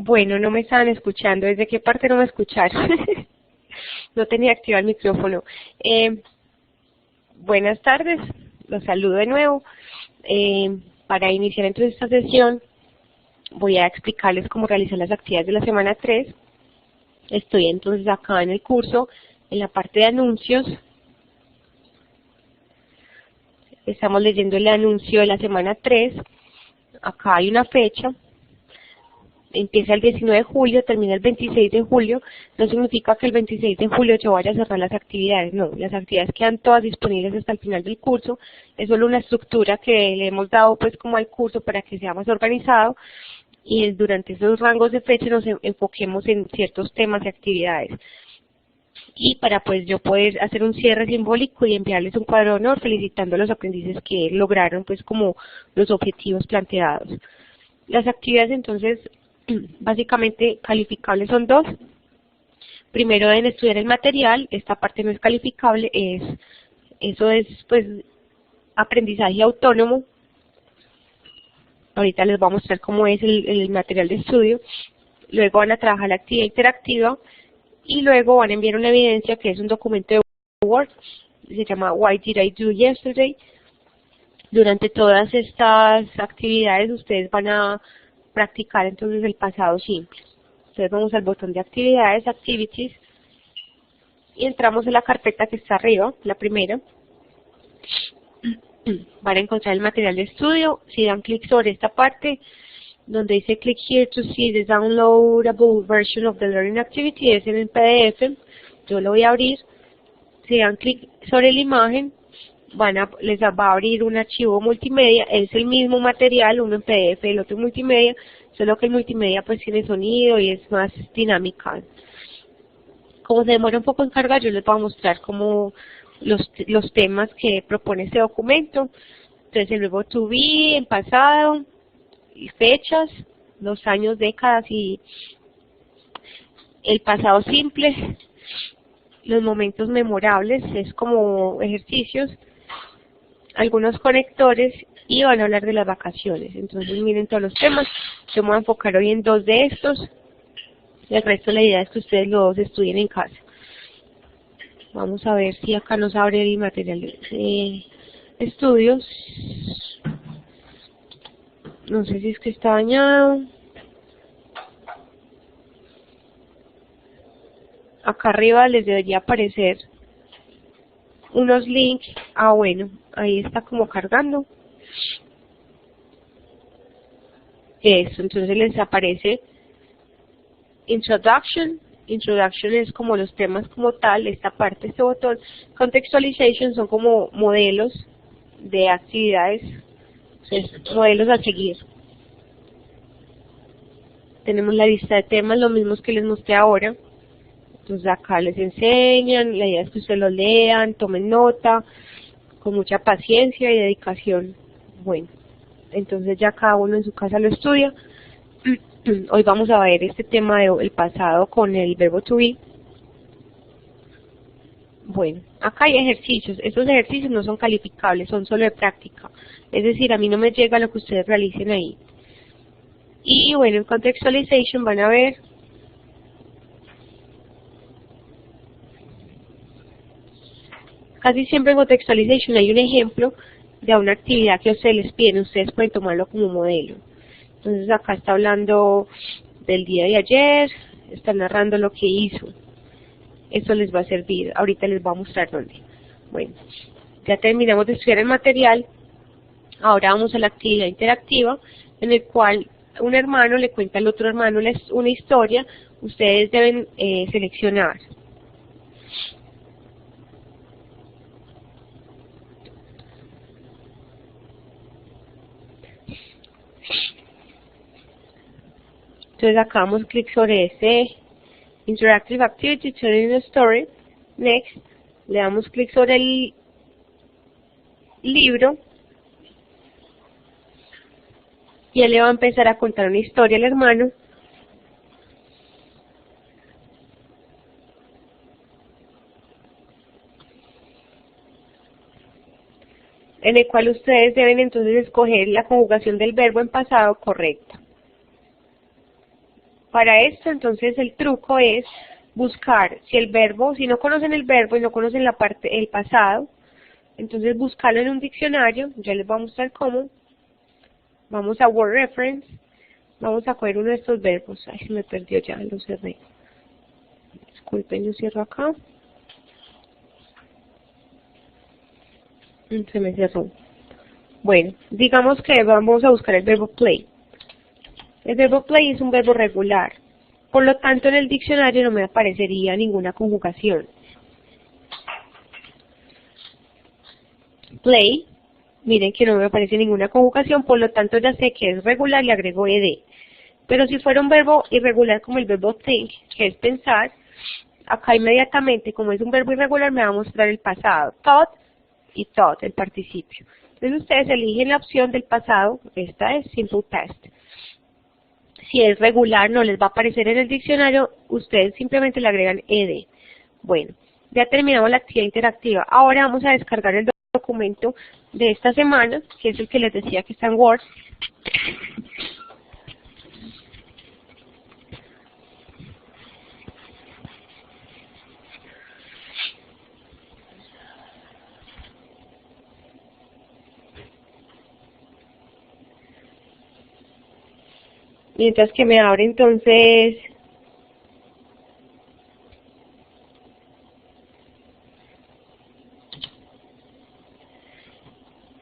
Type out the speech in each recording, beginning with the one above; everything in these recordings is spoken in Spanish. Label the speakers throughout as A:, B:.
A: Bueno, no me estaban escuchando. ¿Desde qué parte no me escucharon? No tenía activado el micrófono. Buenas tardes, los saludo de nuevo. Para iniciar entonces esta sesión, voy a explicarles cómo realizar las actividades de la semana 3. Estoy entonces acá en el curso, en la parte de anuncios. Estamos leyendo el anuncio de la semana 3. Acá hay una fecha. Empieza el 19 de julio, termina el 26 de julio. No significa que el 26 de julio yo vaya a cerrar las actividades, no. Las actividades quedan todas disponibles hasta el final del curso. Es solo una estructura que le hemos dado pues como al curso para que sea más organizado. Y durante esos rangos de fecha nos enfoquemos en ciertos temas y actividades. Y para pues yo poder hacer un cierre simbólico y enviarles un cuadro de honor felicitando a los aprendices que lograron pues como los objetivos planteados. Las actividades entonces básicamente calificables son dos. Primero deben estudiar el material, esta parte no es calificable, eso es pues aprendizaje autónomo. Ahorita les voy a mostrar cómo es el material de estudio. Luego van a trabajar la actividad interactiva y luego van a enviar una evidencia que es un documento de Word, se llama Why Did I Do Yesterday. Durante todas estas actividades ustedes van a practicar entonces el pasado simple. Entonces vamos al botón de actividades, activities, y entramos en la carpeta que está arriba, la primera. Van a encontrar el material de estudio. Si dan clic sobre esta parte, donde dice click here to see the downloadable version of the learning activity, es en el PDF, yo lo voy a abrir. Si dan clic sobre la imagen, les va a abrir un archivo multimedia, es el mismo material, uno en PDF, el otro en multimedia, solo que el multimedia pues tiene sonido y es más dinámica. Como se demora un poco en cargar, yo les voy a mostrar como los temas que propone este documento. Entonces el verbo to be en pasado, y fechas, los años, décadas y el pasado simple, los momentos memorables, es como ejercicios, algunos conectores y van a hablar de las vacaciones. Entonces miren todos los temas, yo me voy a enfocar hoy en dos de estos, el resto la idea es que ustedes los estudien en casa. Vamos a ver si acá nos abre el material de estudios. No sé si es que está dañado. Acá arriba les debería aparecer unos links. Ah, bueno, ahí está como cargando. Eso, entonces les aparece Introduction. Introduction es como los temas como tal, esta parte, este botón. Contextualization son como modelos de actividades, entonces, modelos a seguir. Tenemos la lista de temas, los mismos que les mostré ahora. Entonces acá les enseñan, la idea es que ustedes los lean, tomen nota, con mucha paciencia y dedicación. Bueno, entonces ya cada uno en su casa lo estudia. Hoy vamos a ver este tema del pasado con el verbo to be. Bueno, acá hay ejercicios. Estos ejercicios no son calificables, son solo de práctica. Es decir, a mí no me llega lo que ustedes realicen ahí. Y bueno, en Contextualization van a ver casi siempre en Contextualization hay un ejemplo de una actividad que a ustedes les piden. Ustedes pueden tomarlo como modelo. Entonces acá está hablando del día de ayer, está narrando lo que hizo. Eso les va a servir. Ahorita les voy a mostrar dónde. Bueno, ya terminamos de estudiar el material. Ahora vamos a la actividad interactiva, en el cual un hermano le cuenta al otro hermano una historia. Ustedes deben seleccionar. Entonces acá damos clic sobre este Interactive Activity, Telling a Story. Next, le damos clic sobre el libro y él le va a empezar a contar una historia al hermano. En el cual ustedes deben entonces escoger la conjugación del verbo en pasado correcta. Para esto, entonces, el truco es buscar si el verbo, si no conocen el verbo y no conocen la parte, el pasado, entonces buscarlo en un diccionario. Ya les voy a mostrar cómo. Vamos a Word Reference, vamos a coger uno de estos verbos. Ay, se me perdió ya, lo cerré. Disculpen, yo cierro acá. Se me cerró. Bueno, digamos que vamos a buscar el verbo play. El verbo play es un verbo regular. Por lo tanto, en el diccionario no me aparecería ninguna conjugación. Play, miren que no me aparece ninguna conjugación, por lo tanto ya sé que es regular y le agrego ed. Pero si fuera un verbo irregular como el verbo think, que es pensar, acá inmediatamente, como es un verbo irregular, me va a mostrar el pasado, thought y thought, el participio. Entonces ustedes eligen la opción del pasado, esta es simple past. Si es regular, no les va a aparecer en el diccionario, ustedes simplemente le agregan ed. Bueno, ya terminamos la actividad interactiva. Ahora vamos a descargar el documento de esta semana, que es el que les decía que está en Word. Mientras que me abre entonces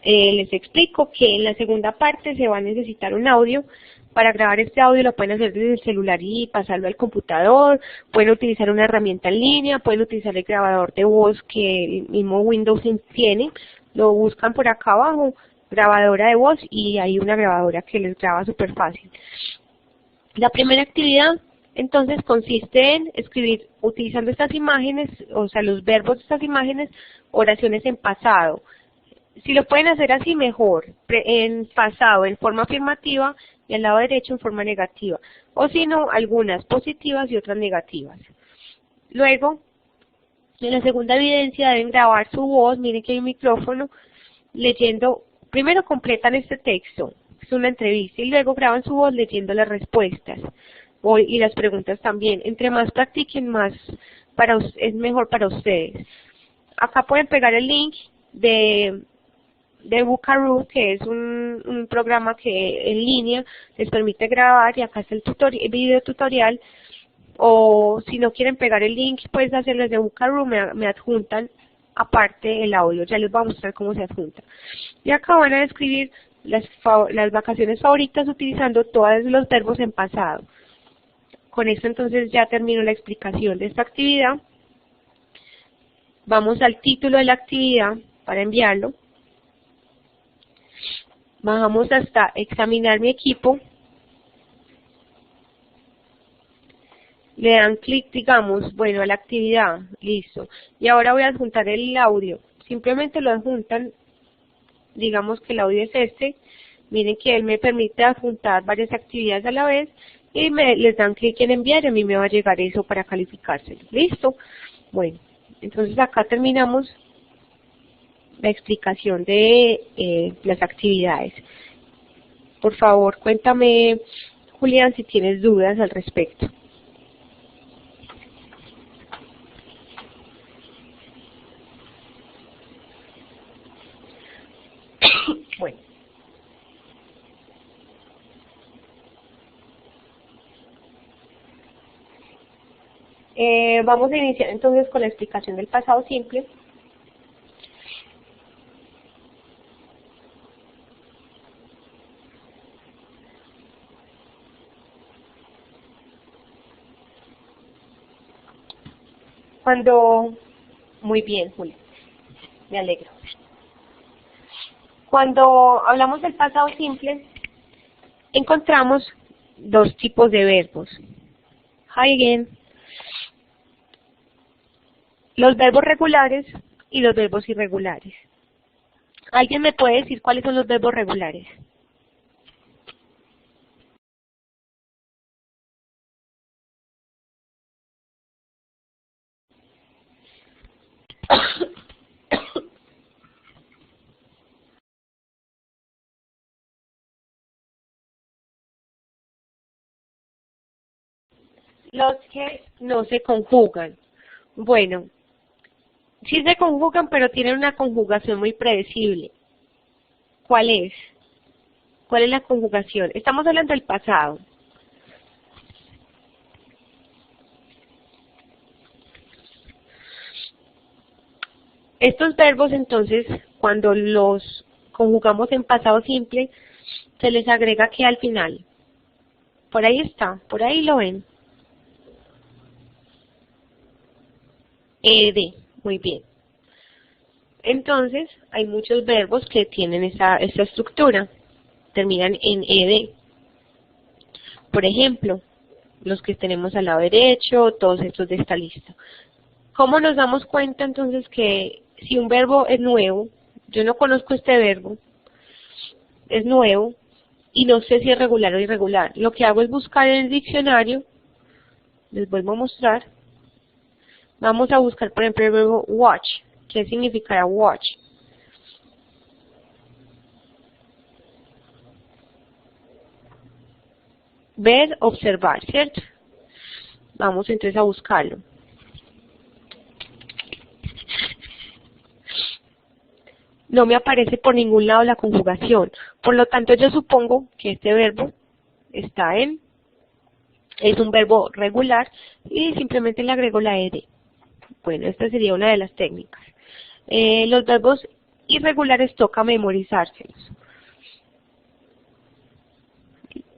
A: les explico que en la segunda parte se va a necesitar un audio. Para grabar este audio lo pueden hacer desde el celular y pasarlo al computador, pueden utilizar una herramienta en línea, pueden utilizar el grabador de voz que el mismo Windows tiene, lo buscan por acá abajo, grabadora de voz, y hay una grabadora que les graba súper fácil. La primera actividad entonces consiste en escribir utilizando estas imágenes, o sea los verbos de estas imágenes, oraciones en pasado. Si lo pueden hacer así, mejor, en pasado en forma afirmativa y al lado derecho en forma negativa, o si no, algunas positivas y otras negativas. Luego, en la segunda evidencia deben grabar su voz, miren que hay un micrófono, leyendo, primero completan este texto, es una entrevista, y luego graban su voz leyendo las respuestas y las preguntas también. Entre más practiquen, más es mejor para ustedes. Acá pueden pegar el link de Buckaroo, que es un programa que en línea les permite grabar, y acá está el video tutorial, o si no quieren pegar el link, pueden hacerlo desde Buckaroo, me adjuntan aparte el audio, ya les voy a mostrar cómo se adjunta. Y acá van a describir las vacaciones favoritas utilizando todos los verbos en pasado. Con esto entonces ya termino la explicación de esta actividad. Vamos al título de la actividad para enviarlo. Bajamos hasta examinar mi equipo. Le dan clic, digamos, bueno, a la actividad, listo. Y ahora voy a adjuntar el audio. Simplemente lo adjuntan, digamos que el audio es este. Miren que él me permite adjuntar varias actividades a la vez y les dan clic en enviar, y a mí me va a llegar eso para calificárselo. Listo. Bueno, entonces acá terminamos la explicación de las actividades. Por favor, cuéntame, Julián, si tienes dudas al respecto. Bueno. Vamos a iniciar entonces con la explicación del pasado simple. Muy bien, Julia, me alegro. Cuando hablamos del pasado simple, encontramos dos tipos de verbos. Hi again. Los verbos regulares y los verbos irregulares. ¿Alguien me puede decir cuáles son los verbos regulares? Los que no se conjugan. Bueno, sí se conjugan, pero tienen una conjugación muy predecible. ¿Cuál es? ¿Cuál es la conjugación? Estamos hablando del pasado. Estos verbos, entonces, cuando los conjugamos en pasado simple, se les agrega que al final. Por ahí está, por ahí lo ven. Ed, muy bien. Entonces, hay muchos verbos que tienen esta estructura, terminan en ed. Por ejemplo, los que tenemos al lado derecho, todos estos de esta lista. ¿Cómo nos damos cuenta entonces que si un verbo es nuevo, yo no conozco este verbo, es nuevo, y no sé si es regular o irregular? Lo que hago es buscar en el diccionario, les vuelvo a mostrar. Vamos a buscar, por ejemplo, el verbo watch. ¿Qué significará watch? Ver, observar, ¿cierto? Vamos entonces a buscarlo. No me aparece por ningún lado la conjugación. Por lo tanto, yo supongo que este verbo está es un verbo regular y simplemente le agrego la ed. Bueno, esta sería una de las técnicas. Los verbos irregulares toca memorizárselos.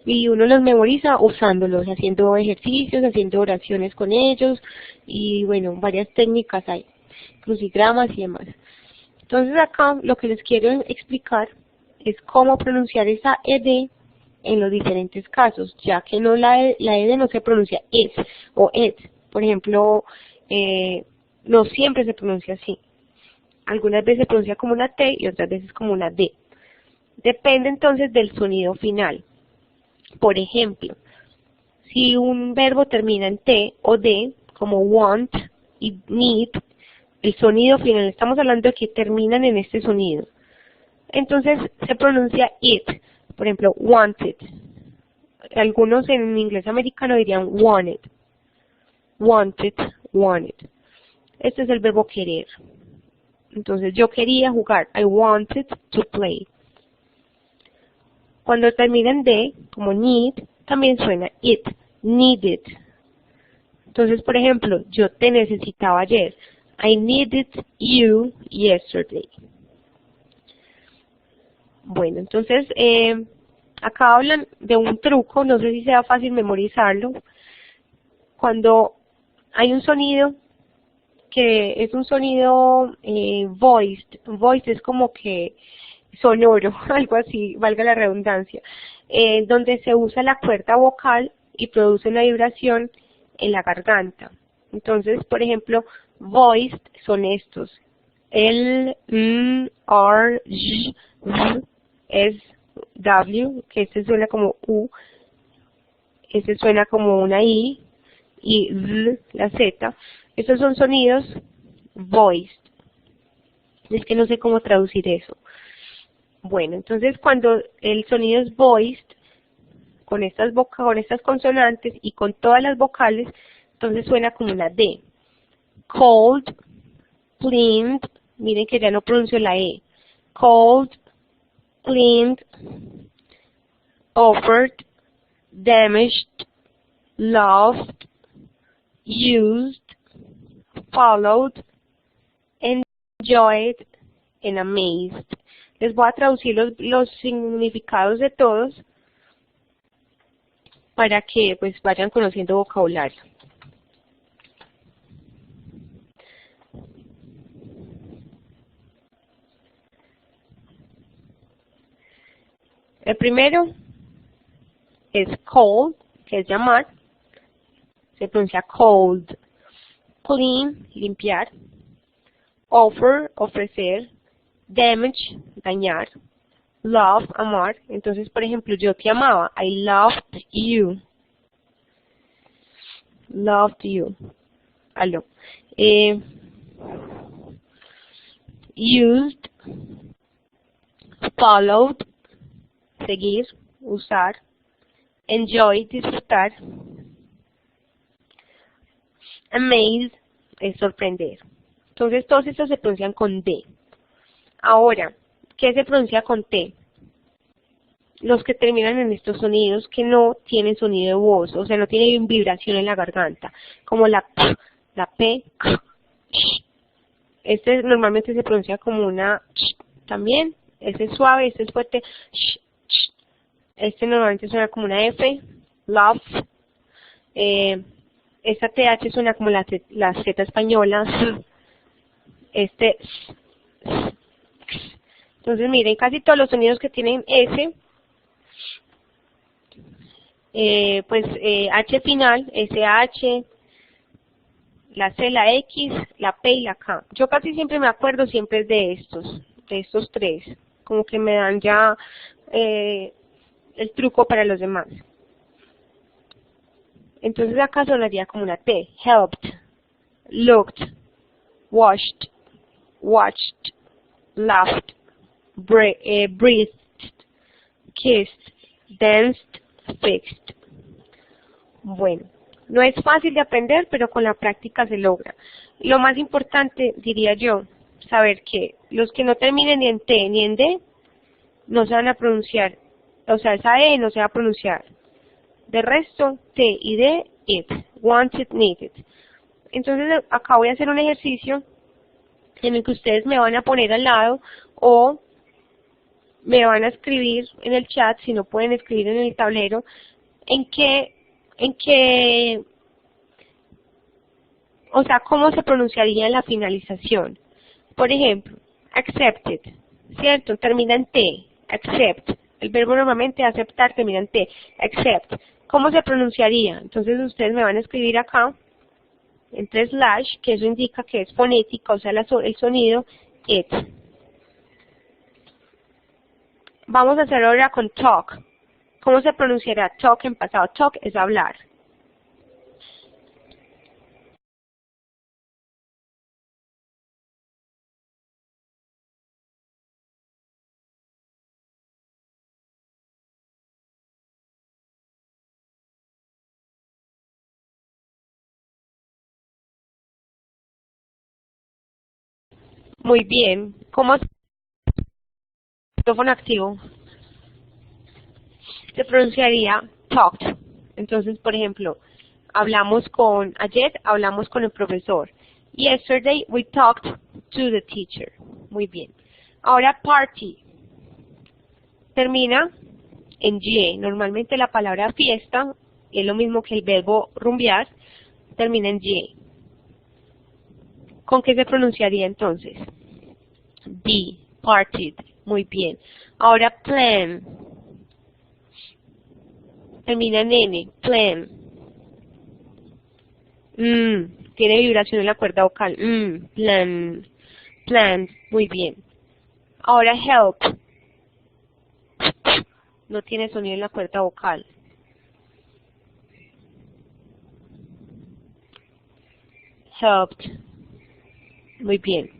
A: Y uno los memoriza usándolos, haciendo ejercicios, haciendo oraciones con ellos y bueno, varias técnicas hay, crucigramas y demás. Entonces acá lo que les quiero explicar es cómo pronunciar esa ed en los diferentes casos, ya que no la ed no se pronuncia es o ed. Por ejemplo, no siempre se pronuncia así. Algunas veces se pronuncia como una T y otras veces como una D. Depende entonces del sonido final. Por ejemplo, si un verbo termina en T o D, como want y need, el sonido final, estamos hablando de que terminan en este sonido. Entonces se pronuncia it, por ejemplo, wanted. Algunos en inglés americano dirían wanted, wanted, wanted. Este es el verbo querer. Entonces yo quería jugar, I wanted to play. Cuando termina en D, como need, también suena it, needed. Entonces, por ejemplo, yo te necesitaba ayer. I needed you yesterday. Bueno, entonces, acá hablan de un truco, no sé si sea fácil memorizarlo. Cuando hay un sonido que es un sonido voiced, voiced es como que sonoro, algo así, valga la redundancia, donde se usa la cuerda vocal y produce una vibración en la garganta. Entonces, por ejemplo, voiced son estos. El, R, J, V, es W, que este suena como U, este suena como una I, y Z, la Z. Estos son sonidos voiced. Es que no sé cómo traducir eso. Bueno, entonces cuando el sonido es voiced, con estas consonantes y con todas las vocales, entonces suena como una D. Cold, cleaned, miren que ya no pronuncio la E. Cold, cleaned, offered, damaged, loved, used, followed, enjoyed, and amazed. Les voy a traducir los significados de todos para que pues vayan conociendo vocabulario. El primero es cold, que es llamar, se pronuncia cold. Clean, limpiar. Offer, ofrecer. Damage, dañar. Love, amar. Entonces, por ejemplo, yo te amaba. I loved you. Loved you. Aló. Used, followed, seguir, usar. Enjoy, disfrutar. Amaze es sorprender. Entonces todos estos se pronuncian con D. Ahora, ¿qué se pronuncia con T? Los que terminan en estos sonidos que no tienen sonido de voz, o sea, no tienen vibración en la garganta, como la P, la P, sh. Este normalmente se pronuncia como una sh también. Este es suave, este es fuerte, sh, sh. Este normalmente suena como una F, love. Esta TH suena como la Z española. Este, entonces miren, casi todos los sonidos que tienen S, H final, SH, la C, la X, la P y la K. Yo casi siempre me acuerdo siempre de estos tres, como que me dan ya el truco para los demás. Entonces acá sonaría como una T, helped, looked, washed, watched, laughed, breathed, kissed, danced, fixed. Bueno, no es fácil de aprender, pero con la práctica se logra. Lo más importante, diría yo, saber que los que no terminen ni en T ni en D, no se van a pronunciar, o sea, esa E no se va a pronunciar. De resto, T y D, it, wanted, needed. Entonces acá voy a hacer un ejercicio en el que ustedes me van a poner al lado o me van a escribir en el chat, si no pueden escribir en el tablero, o sea, cómo se pronunciaría en la finalización. Por ejemplo, accepted, ¿cierto? Termina en T, accept. El verbo normalmente aceptar termina en T, accept. ¿Cómo se pronunciaría? Entonces ustedes me van a escribir acá, entre slash, que eso indica que es fonética, o sea, el sonido, it. Vamos a hacer ahora con talk. ¿Cómo se pronunciará talk en pasado? Talk es hablar. Muy bien. ¿Cómo es el micrófono activo? Se pronunciaría talked. Entonces, por ejemplo, ayer hablamos con el profesor. Yesterday we talked to the teacher. Muy bien. Ahora party. Termina en Y. Normalmente la palabra fiesta es lo mismo que el verbo rumbear, termina en Y. ¿Con qué se pronunciaría entonces? B, partied. Muy bien. Ahora plan. Termina en N, plan. Tiene vibración en la cuerda vocal. Plan. Plan. Muy bien. Ahora help. No tiene sonido en la cuerda vocal. Helped. Muy bien.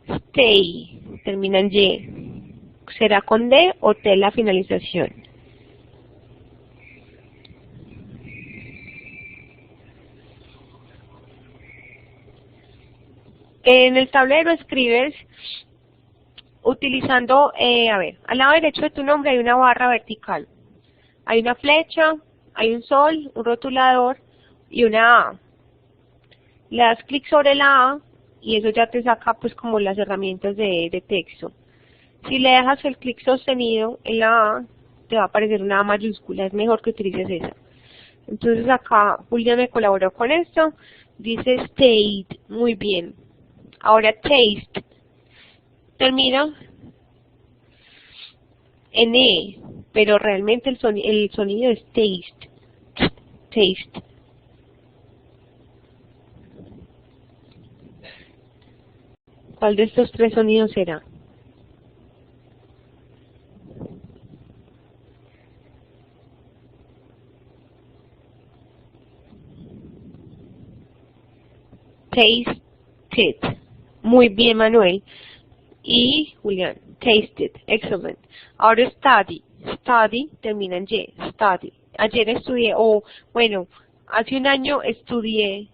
A: Stay. Termina en Y. ¿Será con D o T la finalización? En el tablero escribes utilizando, al lado derecho de tu nombre hay una barra vertical. Hay una flecha, hay un sol, un rotulador y una A. Le das clic sobre la A y eso ya te saca pues como las herramientas de texto. Si le dejas el clic sostenido en la A, te va a aparecer una A mayúscula, es mejor que utilices esa. Entonces acá Julia me colaboró con esto, dice stayed, muy bien. Ahora taste, termina en E, pero realmente el sonido es taste, taste. ¿Cuál de estos tres sonidos será? Tasted. Muy bien, Manuel. Y Julián, tasted. Excellent. Ahora study. Study termina en Y. Study. Ayer estudié, bueno, Hace un año estudié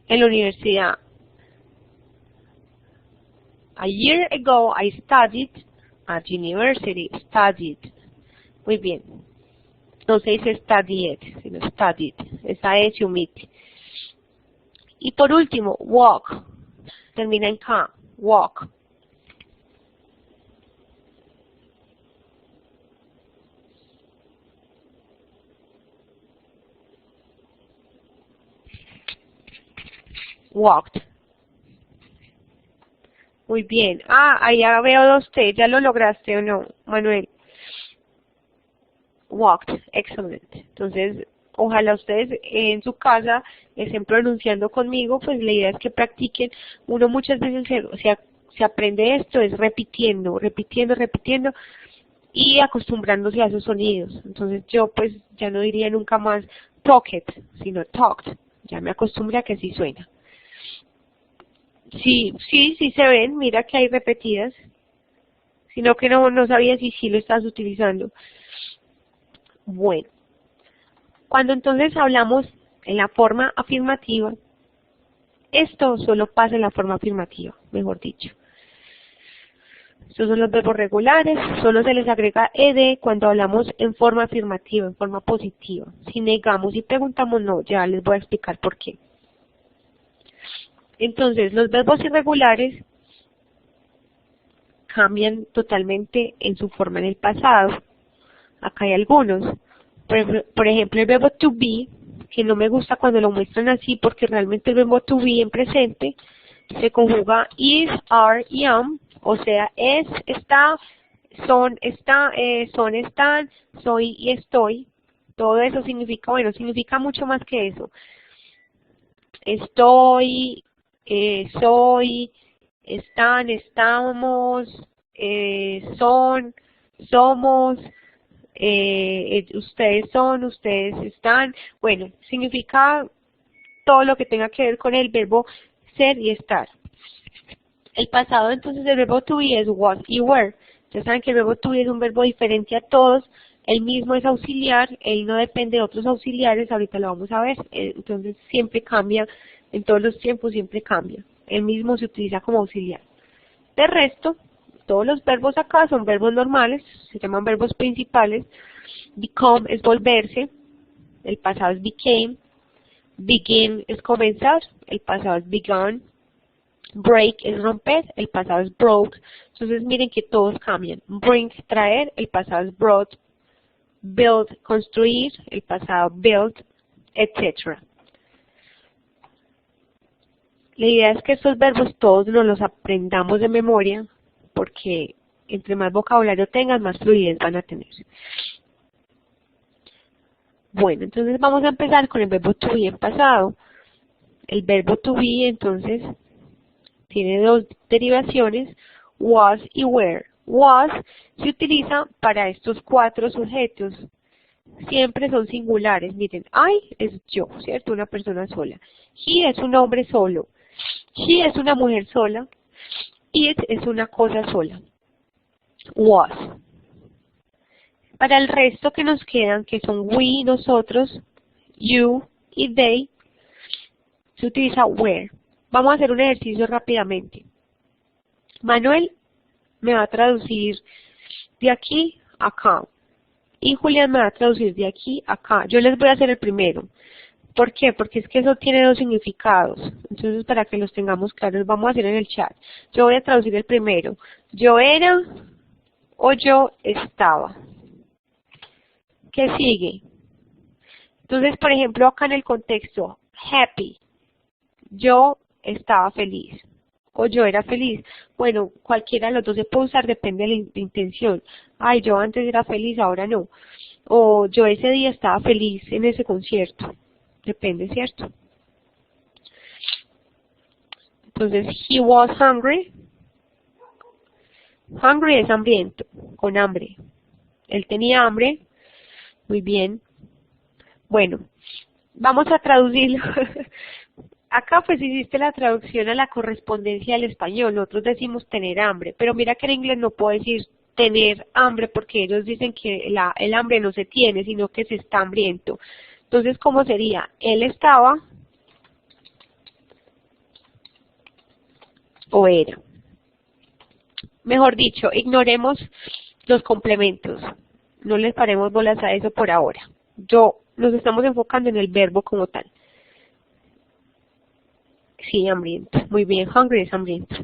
A: en la universidad. A year ago I studied at university. Studied. Muy bien. No se dice studied, sino studied. Esa es se omite. Y por último, walk. Termina en K. Walk. Walked. Muy bien. Ahí ya veo usted. ¿Ya lo lograste o no, Manuel? Walked. Excellent. Entonces, ojalá ustedes en su casa estén pronunciando conmigo, pues la idea es que practiquen. Uno muchas veces se aprende esto, es repitiendo, repitiendo, repitiendo y acostumbrándose a esos sonidos. Entonces yo pues ya no diría nunca más talked, sino talked. Ya me acostumbré a que así suena. Sí, sí, sí se ven, mira que hay repetidas, sino que no sabía si sí lo estás utilizando. Bueno, cuando entonces hablamos en la forma afirmativa, esto solo pasa en la forma afirmativa, mejor dicho. Estos son los verbos regulares, solo se les agrega ed cuando hablamos en forma afirmativa, en forma positiva. Si negamos y preguntamos no, ya les voy a explicar por qué. Entonces, los verbos irregulares cambian totalmente en su forma en el pasado. Acá hay algunos. Por ejemplo, el verbo to be, que no me gusta cuando lo muestran así porque realmente el verbo to be en presente se conjuga is, are y am, o sea, es, está, son, están, soy y estoy. Todo eso significa, bueno, significa mucho más que eso. Estoy, soy, están, estamos, son, somos, ustedes son, ustedes están. Bueno, significa todo lo que tenga que ver con el verbo ser y estar. El pasado entonces del verbo to be es was y were. Ya saben que el verbo to be es un verbo diferente a todos. El mismo es auxiliar, él no depende de otros auxiliares, ahorita lo vamos a ver. Entonces siempre cambia, en todos los tiempos siempre cambia. El mismo se utiliza como auxiliar. De resto, todos los verbos acá son verbos normales, se llaman verbos principales. Become es volverse, el pasado es became. Begin es comenzar, el pasado es begun. Break es romper, el pasado es broke. Entonces miren que todos cambian. Bring, traer, el pasado es brought. Build, construir, el pasado built, etc. La idea es que estos verbos todos nos los aprendamos de memoria, porque entre más vocabulario tengan, más fluidez van a tener. Bueno, entonces vamos a empezar con el verbo to be en pasado. El verbo to be, entonces, tiene dos derivaciones, was y were. Was se utiliza para estos cuatro sujetos. Siempre son singulares. Miren, I es yo, ¿cierto? Una persona sola. He es un hombre solo. She es una mujer sola. It es una cosa sola. Was. Para el resto que nos quedan, que son we, nosotros, you y they, se utiliza were. Vamos a hacer un ejercicio rápidamente. Manuel me va a traducir de aquí a acá. Y Julián me va a traducir de aquí a acá. Yo les voy a hacer el primero. ¿Por qué? Porque es que eso tiene dos significados. Entonces, para que los tengamos claros, vamos a hacer en el chat. Yo voy a traducir el primero. Yo era o yo estaba. ¿Qué sigue? Entonces, por ejemplo, acá en el contexto, happy. Yo estaba feliz. O yo era feliz. Bueno, cualquiera de los dos se puede usar, depende de la intención. Ay, yo antes era feliz, ahora no. O yo ese día estaba feliz en ese concierto. Depende, ¿cierto? Entonces, he was hungry. Hungry es hambriento, con hambre. Él tenía hambre. Muy bien. Bueno, vamos a traducirlo. Acá pues hiciste la traducción a la correspondencia del español, nosotros decimos tener hambre, pero mira que en inglés no puedo decir tener hambre porque ellos dicen que el hambre no se tiene, sino que se está hambriento. Entonces, ¿cómo sería? Él estaba o era. Mejor dicho, ignoremos los complementos. No les paremos bolas a eso por ahora. Nos estamos enfocando en el verbo como tal. Sí, hambriento. Muy bien, hungry es hambriento.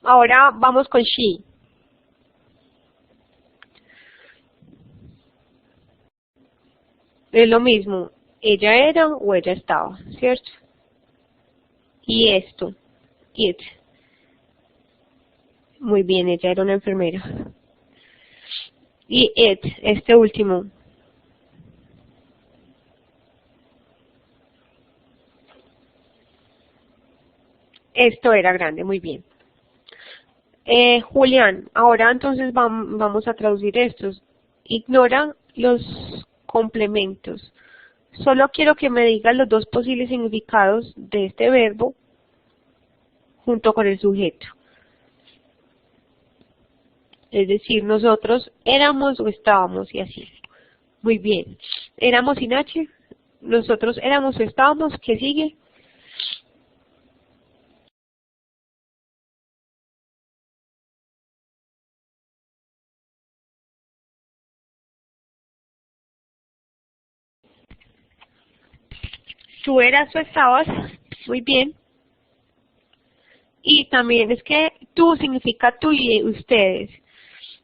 A: Ahora vamos con she. Es lo mismo. Ella era o ella estaba, ¿cierto? Y esto, it. Muy bien, ella era una enfermera. Y it, este último. Esto era grande, muy bien. Julián, ahora entonces vamos a traducir estos. Ignora los complementos. Solo quiero que me digas los dos posibles significados de este verbo junto con el sujeto. Es decir, nosotros éramos o estábamos y así. Muy bien. Éramos sin H. Nosotros éramos o estábamos. ¿Qué sigue? Tú eras o estabas. Muy bien. Y también es que tú significa tú y ustedes.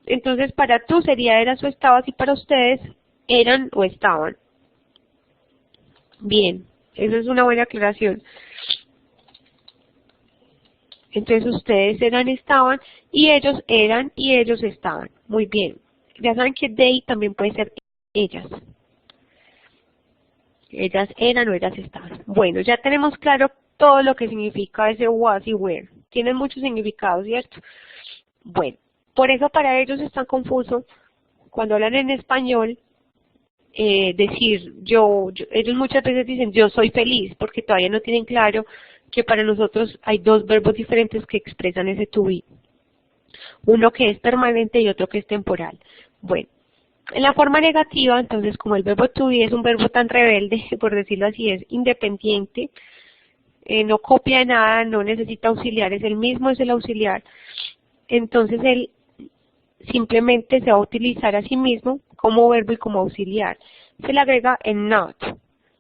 A: Entonces, para tú sería eras o estabas y para ustedes eran o estaban. Bien, eso es una buena aclaración. Entonces, ustedes eran, estaban y ellos eran y ellos estaban. Muy bien. Ya saben que they también puede ser ellas. Ellas eran o ellas estaban. Bueno, ya tenemos claro todo lo que significa ese was y were. Tienen muchos significados, ¿cierto? Bueno, por eso para ellos es tan confuso cuando hablan en español decir ellos muchas veces dicen yo soy feliz porque todavía no tienen claro que para nosotros hay dos verbos diferentes que expresan ese to be. Uno que es permanente y otro que es temporal. Bueno, en la forma negativa, entonces como el verbo to be es un verbo tan rebelde, por decirlo así, es independiente, no copia de nada, no necesita auxiliares, él mismo es el auxiliar, entonces él simplemente se va a utilizar a sí mismo como verbo y como auxiliar. Se le agrega el not.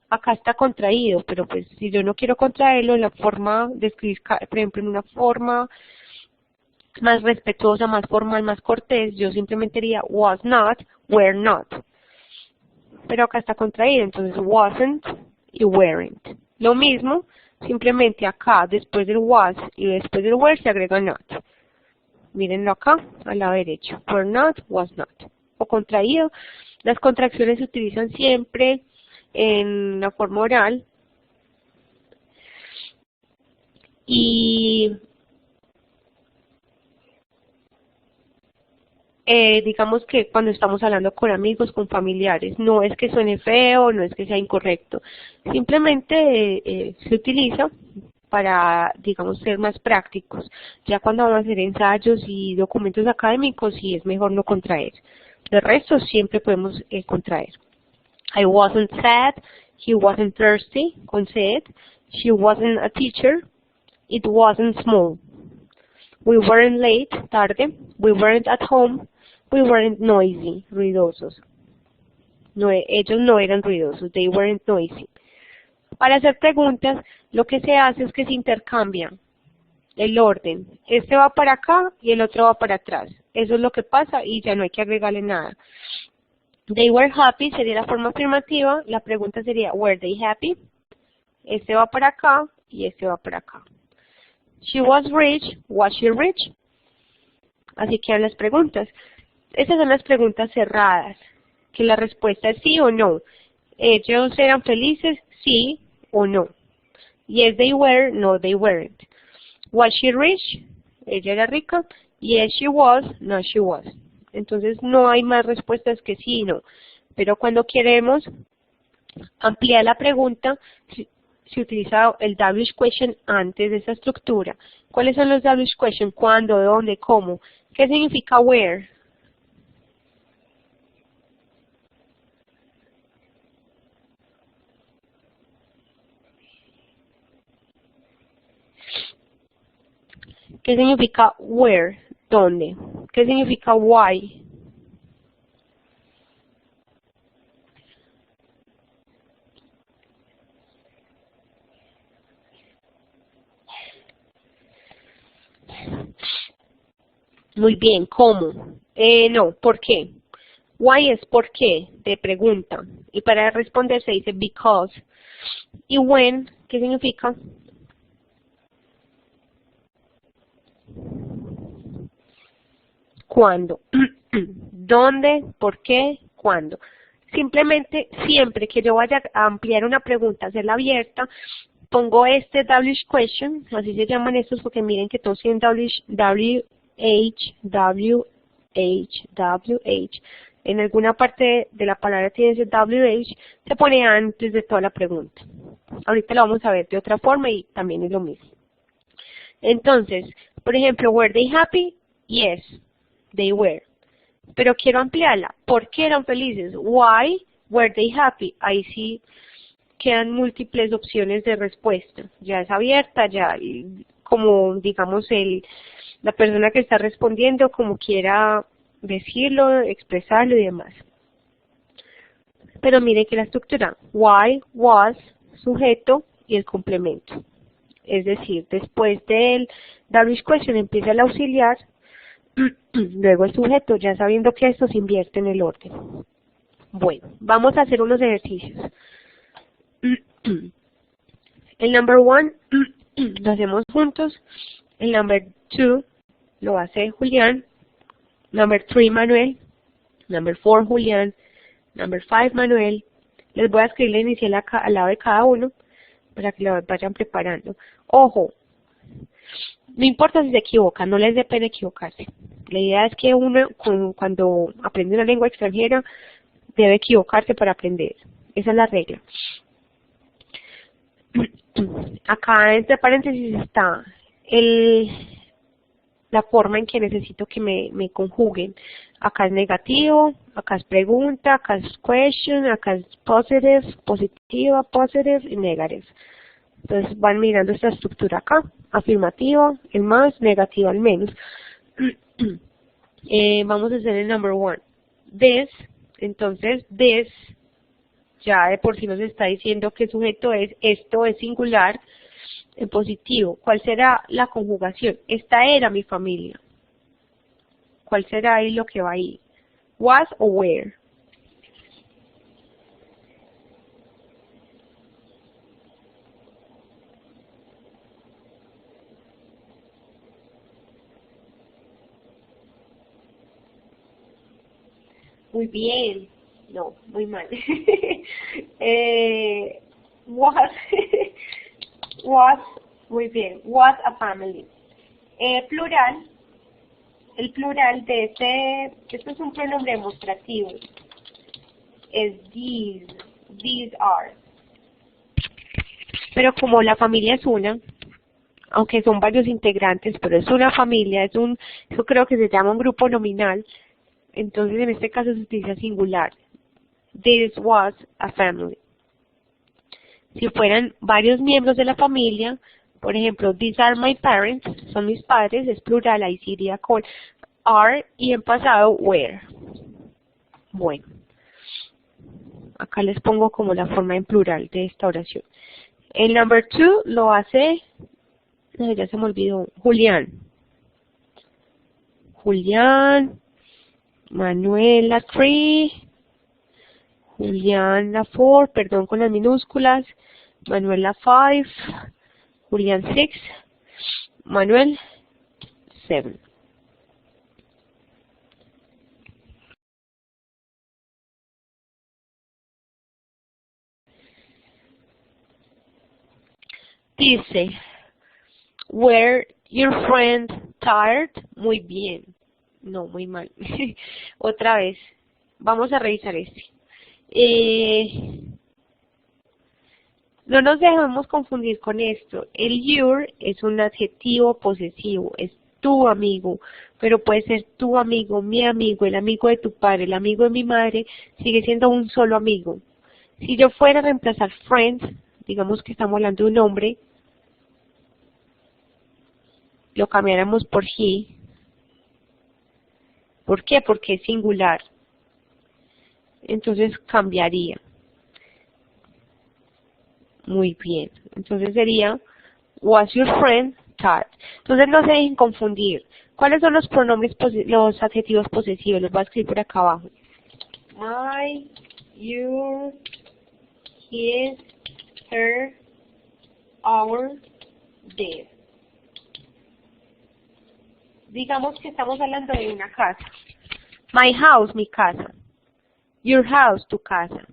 A: Acá está contraído, pero pues si yo no quiero contraerlo, en la forma de escribir, por ejemplo, en una forma más respetuosa, más formal, más cortés, yo simplemente diría was not, were not. Pero acá está contraído, entonces wasn't y weren't. Lo mismo, simplemente acá, después del was y después del were, se agrega not. Mírenlo acá, al lado derecho. Were not, was not. O contraído. Las contracciones se utilizan siempre en la forma oral. Y digamos que cuando estamos hablando con amigos, con familiares, no es que suene feo, no es que sea incorrecto. Simplemente se utiliza para, digamos, ser más prácticos. Ya cuando vamos a hacer ensayos y documentos académicos, sí es mejor no contraer. De resto, siempre podemos contraer. I wasn't sad, he wasn't thirsty, con sed. She wasn't a teacher, it wasn't small. We weren't late, tarde. We weren't at home, we weren't noisy, ruidosos. No, ellos no eran ruidosos, they weren't noisy. Para hacer preguntas, lo que se hace es que se intercambian el orden. Este va para acá y el otro va para atrás. Eso es lo que pasa y ya no hay que agregarle nada. They were happy sería la forma afirmativa. La pregunta sería, were they happy? Este va para acá y este va para acá. She was rich. Was she rich? Así quedan las preguntas. Estas son las preguntas cerradas, que la respuesta es sí o no. Ellos eran felices, sí o no. Yes, they were, no, they weren't. Was she rich? Ella era rica. Yes, she was, no, she was. Entonces no hay más respuestas que sí y no. Pero cuando queremos ampliar la pregunta, se utiliza el WH question antes de esa estructura. ¿Cuáles son los WH question? ¿Cuándo? ¿Dónde? ¿Cómo? ¿Qué significa where? ¿Qué significa where? ¿Dónde? ¿Qué significa why? Muy bien, ¿cómo? No, ¿por qué? Why es por qué, de pregunta. Y para responder se dice because. ¿Y when? ¿Qué significa? ¿Cuándo? ¿Dónde? ¿Por qué? ¿Cuándo? Simplemente, siempre que yo vaya a ampliar una pregunta, hacerla abierta, pongo este WH question, así se llaman estos porque miren que todos tienen WH. En alguna parte de la palabra tiene ese WH, se pone antes de toda la pregunta. Ahorita lo vamos a ver de otra forma y también es lo mismo. Entonces, por ejemplo, were they happy? Yes, they were. Pero quiero ampliarla. ¿Por qué eran felices? Why were they happy? Ahí sí quedan múltiples opciones de respuesta. Ya es abierta, ya como digamos la persona que está respondiendo, como quiera decirlo, expresarlo y demás. Pero mire que la estructura, why, was, sujeto y el complemento. Es decir, después del WH question empieza el auxiliar, luego el sujeto, ya sabiendo que esto se invierte en el orden. Bueno, vamos a hacer unos ejercicios. El number 1 lo hacemos juntos. El number 2 lo hace Julián. Number 3 Manuel. Number 4 Julián. Number 5 Manuel. Les voy a escribir la inicial acá, al lado de cada uno para que lo vayan preparando. Ojo, no importa si se equivocan, no les dé pena equivocarse. La idea es que uno cuando aprende una lengua extranjera debe equivocarse para aprender. Esa es la regla. Acá entre paréntesis está la forma en que necesito que me conjuguen. Acá es negativo, acá es pregunta, acá es question, acá es positive, positiva, positive y negative. Entonces van mirando esta estructura acá, afirmativo, el más, negativo al menos. Vamos a hacer el number 1. This, entonces this ya de por sí nos está diciendo que sujeto es, esto es singular, en positivo. ¿Cuál será la conjugación? Esta era mi familia. ¿Cuál será ahí lo que va ahí? Was o were. Muy bien. No, muy mal. Was, was, muy bien. Was a family. Plural. El plural de esto es un pronombre demostrativo. Es these are. Pero como la familia es una, aunque son varios integrantes, pero es una familia, eso creo que se llama un grupo nominal, entonces en este caso se utiliza singular. This was a family. Si fueran varios miembros de la familia, por ejemplo, these are my parents, son mis padres, es plural, ahí sí iría con are y en pasado were. Bueno, acá les pongo como la forma en plural de esta oración. El number 2 lo hace, no, ya se me olvidó, Julián. Julián, Manuela 3, Julián la 4, perdón con las minúsculas, Manuela 5, Julián 6, Manuel 7. Dice, were your friends tired? Muy bien. No, muy mal. Otra vez. Vamos a revisar este. No nos dejamos confundir con esto. El your es un adjetivo posesivo, es tu amigo, pero puede ser tu amigo, mi amigo, el amigo de tu padre, el amigo de mi madre, sigue siendo un solo amigo. Si yo fuera a reemplazar friends, digamos que estamos hablando de un hombre, lo cambiáramos por he. ¿Por qué? Porque es singular. Entonces cambiaría. Muy bien. Entonces sería, was your friend tired? Entonces no se dejen confundir. ¿Cuáles son los pronombres, los adjetivos posesivos? Los voy a escribir por acá abajo. My, your, his, her, our, their. Digamos que estamos hablando de una casa. My house, mi casa. Your house, tu casa.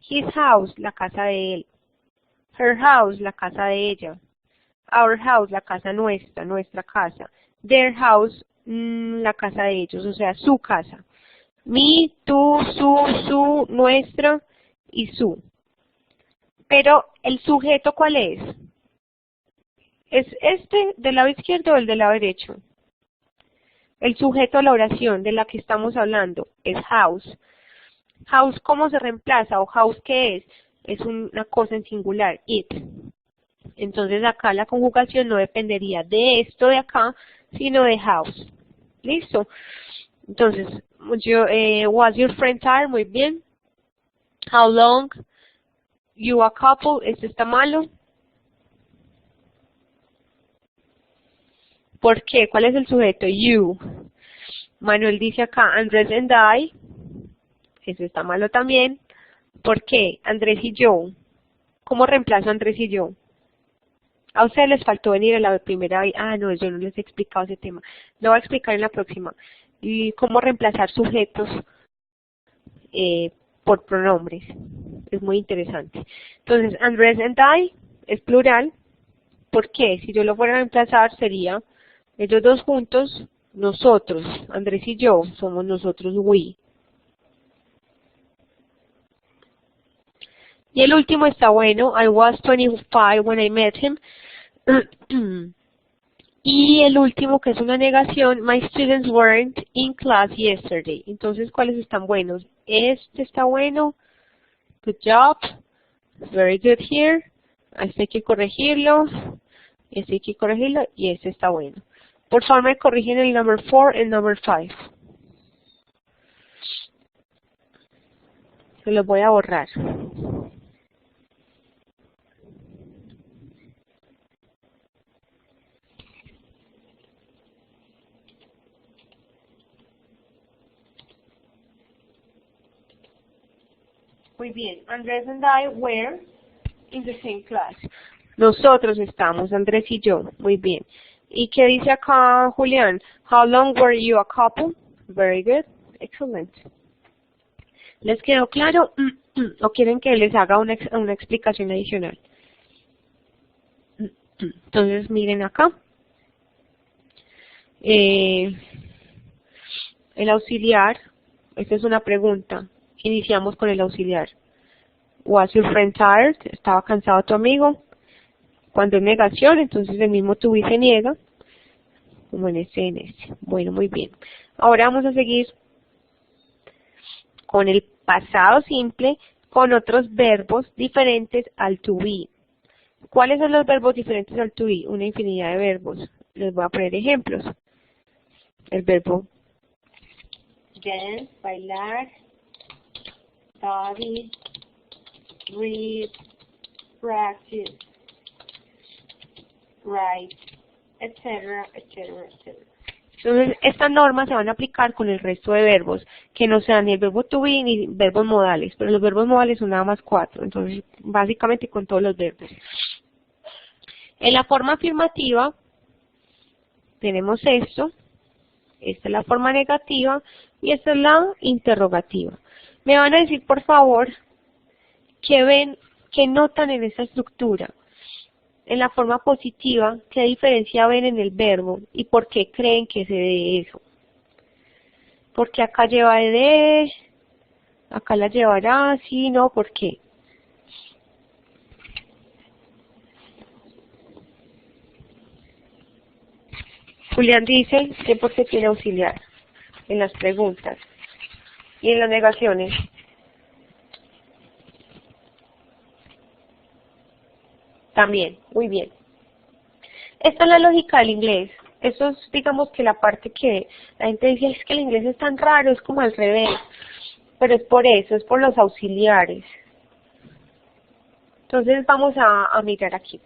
A: His house, la casa de él. Her house, la casa de ella. Our house, la casa nuestra, nuestra casa. Their house, la casa de ellos, o sea, su casa. Mi, tu, su, nuestra y su. Pero, ¿el sujeto cuál es? ¿Es este del lado izquierdo o el del lado derecho? El sujeto de la oración de la que estamos hablando es house. House, ¿cómo se reemplaza? ¿O house qué es? Es una cosa en singular, it. Entonces acá la conjugación no dependería de esto de acá, sino de house. ¿Listo? Entonces, was your friend tired? Muy bien. How long? You a couple? ¿Esto está malo? ¿Por qué? ¿Cuál es el sujeto? You. Manuel dice acá, Andrés and I. Eso está malo también. ¿Por qué? Andrés y yo. ¿Cómo reemplazo Andrés y yo? A ustedes les faltó venir a la primera vez. Ah, no, yo no les he explicado ese tema. Lo voy a explicar en la próxima. Y cómo reemplazar sujetos por pronombres. Es muy interesante. Entonces, Andrés and I es plural. ¿Por qué? Si yo lo fuera a reemplazar sería ellos dos juntos, nosotros. Andrés y yo somos nosotros, we. Y el último está bueno. I was 25 when I met him. Y el último, que es una negación, my students weren't in class yesterday. Entonces, ¿cuáles están buenos? Este está bueno. Good job. Very good here. Este hay que corregirlo. Este hay que corregirlo. Y este está bueno. Por favor, me corrigen el number 4 y el number 5. Se los voy a borrar. Muy bien. Andrés and I were in the same class. Nosotros estamos, Andrés y yo. Muy bien. ¿Y qué dice acá Julián? How long were you a couple? Very good. Excellent. ¿Les quedó claro? ¿O quieren que les haga una explicación adicional? Entonces, miren acá. El auxiliar. Esta es una pregunta. Iniciamos con el auxiliar. Was your friend tired? ¿Estaba cansado tu amigo? Cuando es negación, entonces el mismo to be se niega. Como en este. Bueno, muy bien. Ahora vamos a seguir con el pasado simple, con otros verbos diferentes al to be. ¿Cuáles son los verbos diferentes al to be? Una infinidad de verbos. Les voy a poner ejemplos. El verbo dance, bailar, study, read, practice, write, etcétera, etcétera, etcétera. Entonces, estas normas se van a aplicar con el resto de verbos, que no sean ni el verbo to be ni verbos modales, pero los verbos modales son nada más 4, entonces, básicamente con todos los verbos. En la forma afirmativa, tenemos esto, esta es la forma negativa, y esta es la interrogativa. Me van a decir, por favor, qué ven, qué notan en esta estructura. En la forma positiva, ¿qué diferencia ven en el verbo y por qué creen que se dé eso? Porque acá lleva de, acá la llevará, sí, no, ¿por qué? Julián dice que porque tiene auxiliar en las preguntas y en las negaciones. También, muy bien. Esta es la lógica del inglés. Eso es, digamos, que la parte que la gente dice, es que el inglés es tan raro, es como al revés. Pero es por eso, es por los auxiliares. Entonces vamos a mirar aquí.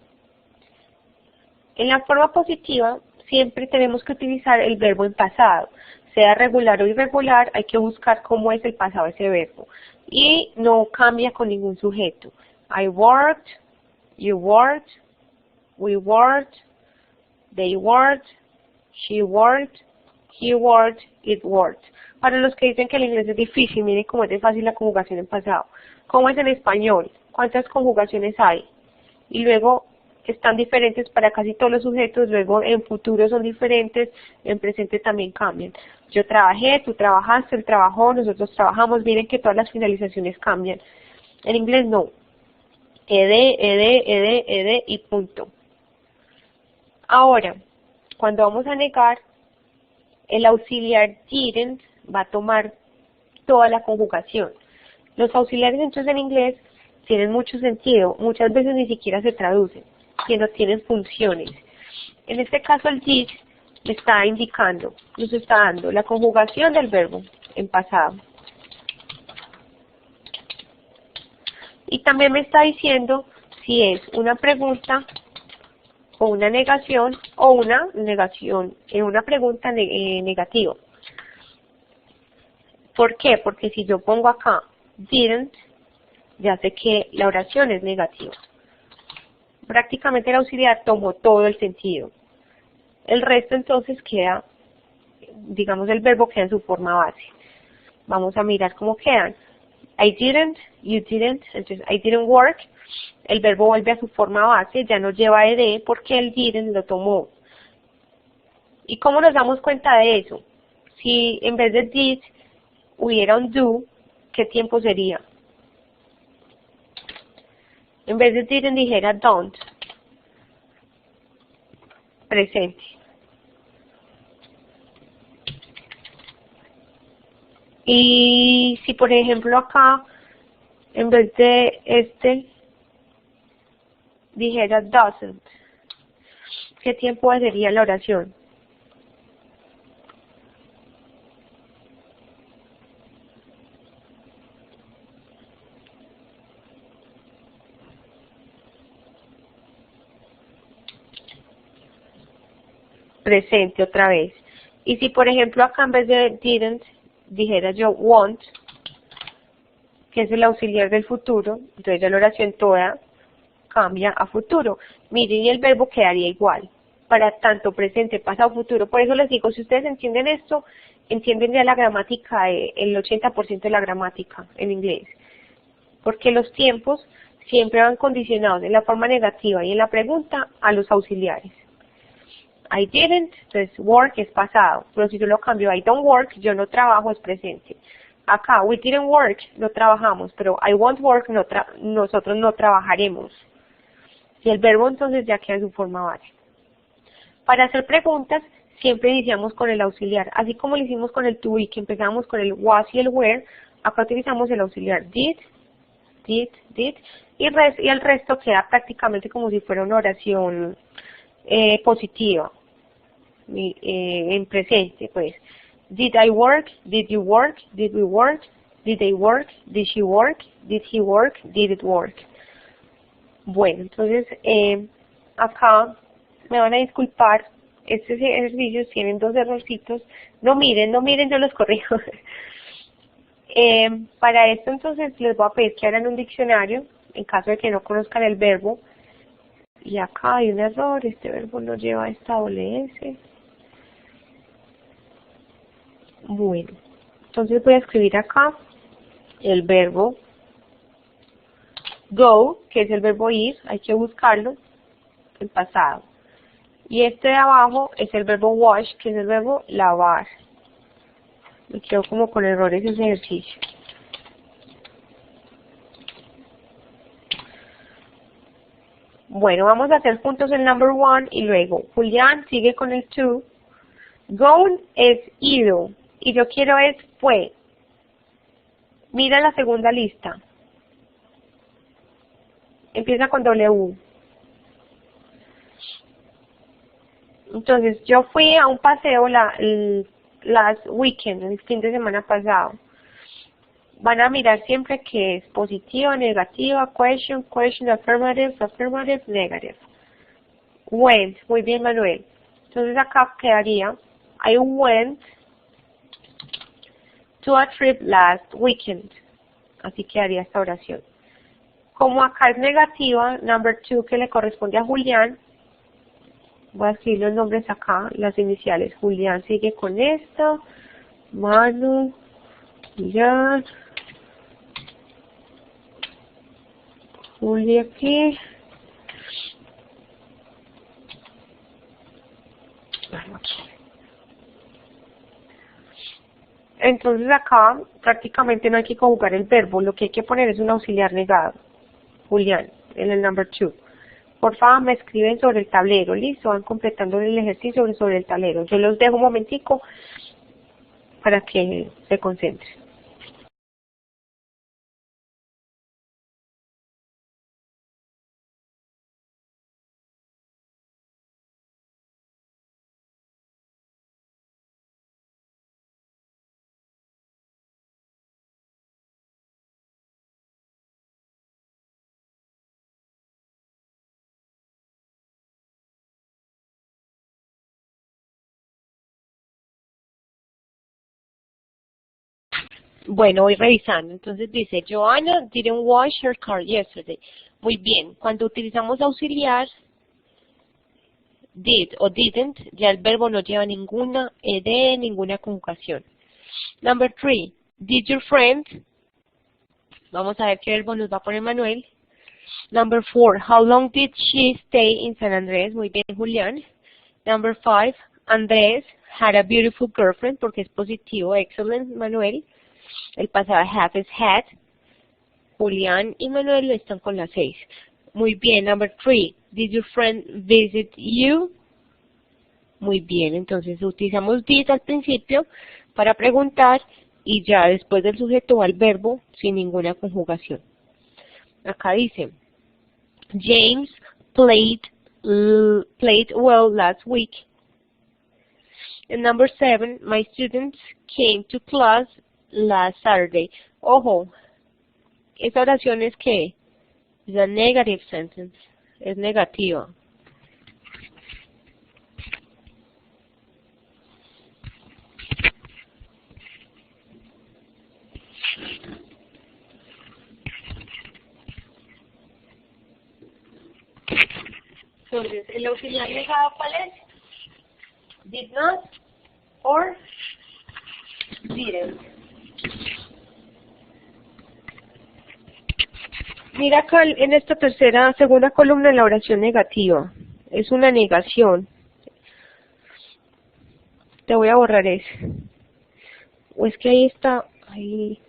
A: En la forma positiva, siempre tenemos que utilizar el verbo en pasado. Sea regular o irregular, hay que buscar cómo es el pasado de ese verbo. Y no cambia con ningún sujeto. I worked, you worked, we worked, they worked, she worked, he worked, it worked. Para los que dicen que el inglés es difícil, miren cómo es de fácil la conjugación en pasado. ¿Cómo es en español? ¿Cuántas conjugaciones hay? Y luego están diferentes para casi todos los sujetos, luego en futuro son diferentes, en presente también cambian. Yo trabajé, tú trabajaste, él trabajó, nosotros trabajamos, miren que todas las finalizaciones cambian. En inglés no. Ed y punto. Ahora, cuando vamos a negar, el auxiliar didn't va a tomar toda la conjugación. Los auxiliares entonces en inglés tienen mucho sentido, muchas veces ni siquiera se traducen, sino tienen funciones. En este caso el did me está indicando, nos está dando la conjugación del verbo en pasado. Y también me está diciendo si es una pregunta o una negación o una negación, una pregunta negativa. ¿Por qué? Porque si yo pongo acá didn't, ya sé que la oración es negativa. Prácticamente el auxiliar tomó todo el sentido. El resto entonces queda, digamos, el verbo queda en su forma base. Vamos a mirar cómo quedan. I didn't, you didn't, entonces I didn't work. El verbo vuelve a su forma base, ya no lleva ed porque el didn't lo tomó. ¿Y cómo nos damos cuenta de eso? Si en vez de did hubiera un do, ¿qué tiempo sería? En vez de didn't dijera don't. Presente. Y si por ejemplo acá, en vez de este, dijera doesn't, ¿qué tiempo sería la oración? Presente otra vez. Y si por ejemplo acá en vez de didn't dijera yo won't, que es el auxiliar del futuro, entonces ya la oración toda cambia a futuro. Miren, y el verbo quedaría igual para tanto presente, pasado, futuro. Por eso les digo, si ustedes entienden esto, entienden ya la gramática, el 80% de la gramática en inglés. Porque los tiempos siempre van condicionados en la forma negativa y en la pregunta a los auxiliares. I didn't, entonces work es pasado, pero si yo lo cambio I don't work, yo no trabajo, es presente. Acá, we didn't work, no trabajamos, pero I won't work, nosotros no trabajaremos. Y el verbo entonces ya queda en su forma base. Para hacer preguntas, siempre iniciamos con el auxiliar, así como lo hicimos con el to be, que empezamos con el was y el were, acá utilizamos el auxiliar did, y el resto queda prácticamente como si fuera una oración positiva, en presente, pues. Did I work? Did you work? Did we work? Did they work? Did she work? Did he work? Did it work? Bueno, entonces acá me van a disculpar, estos ejercicios tienen dos errorcitos. No miren, yo los corrijo. Para esto entonces les voy a pedir que abran un diccionario, en caso de que no conozcan el verbo. Y acá hay un error, este verbo no lleva esta doble S. Bueno, entonces voy a escribir acá el verbo go, que es el verbo ir, hay que buscarlo, el pasado. Y este de abajo es el verbo wash, que es el verbo lavar. Me quedo como con errores ese ejercicio. Bueno, vamos a hacer juntos el number one y luego Julián sigue con el to. Gone es ido y yo quiero es fue. Mira la segunda lista. Empieza con W. Entonces, yo fui a un paseo last weekend, el fin de semana pasado. Van a mirar siempre que es positiva, negativa, question, affirmative, negative. Went, muy bien Manuel. Entonces acá quedaría, I went to a trip last weekend. Así quedaría esta oración. Como acá es negativa, number 2 que le corresponde a Julián, voy a escribir los nombres acá, las iniciales. Julián sigue con esto, Manu, Julián, Julia aquí. Entonces acá prácticamente no hay que conjugar el verbo, lo que hay que poner es un auxiliar negado. Julián, en el number 2. Por favor, me escriben sobre el tablero, listo, van completando el ejercicio sobre el tablero. Yo los dejo un momentico para que se concentren. Bueno, voy revisando. Entonces dice, Joanna didn't wash her car yesterday. Muy bien. Cuando utilizamos auxiliar, did o didn't, ya el verbo no lleva ninguna ed, ninguna conjugación. Number 3, did your friend, vamos a ver qué verbo nos va a poner Manuel. Number 4, how long did she stay in San Andrés? Muy bien, Julián. Number 5, Andrés had a beautiful girlfriend, porque es positivo, excellent, Manuel. El pasado have es had. Julián y Manuel están con la 6. Muy bien, number 3, did your friend visit you? Muy bien, entonces utilizamos did al principio para preguntar y ya después del sujeto va el verbo sin ninguna conjugación. Acá dice, James played well last week. And number 7, my students came to class last Saturday. Ojo, esa oración es que es a negative sentence, es negativa. Entonces, el auxiliar negado, ¿cuál es? Did not or didn't. Mira acá en esta segunda columna la oración negativa. Es una negación. Te voy a borrar eso. O es que ahí está, ahí.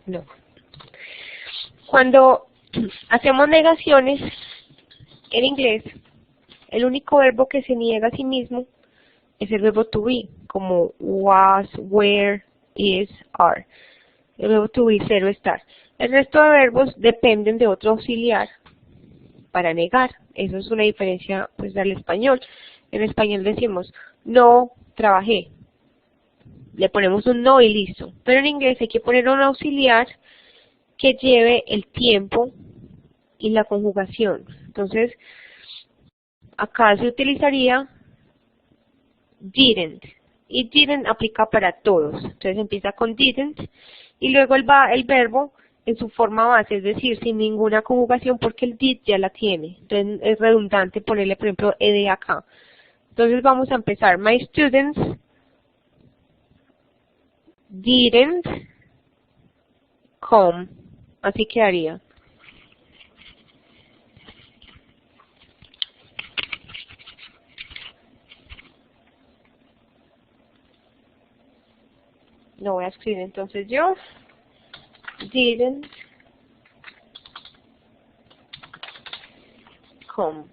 A: No. Cuando hacemos negaciones en inglés, el único verbo que se niega a sí mismo es el verbo to be, como was, were, is, are. El verbo to be, ser o estar. El resto de verbos dependen de otro auxiliar para negar. Eso es una diferencia pues del español. En español decimos, no trabajé. Le ponemos un no y listo. Pero en inglés hay que poner un auxiliar que lleve el tiempo y la conjugación. Entonces, acá se utilizaría didn't. Y didn't aplica para todos. Entonces empieza con didn't y luego el verbo en su forma base, es decir, sin ninguna conjugación porque el did ya la tiene. Entonces es redundante ponerle, por ejemplo, ed acá. Entonces vamos a empezar. My students didn't come. Así quedaría. Lo voy a escribir entonces yo. Didn't come.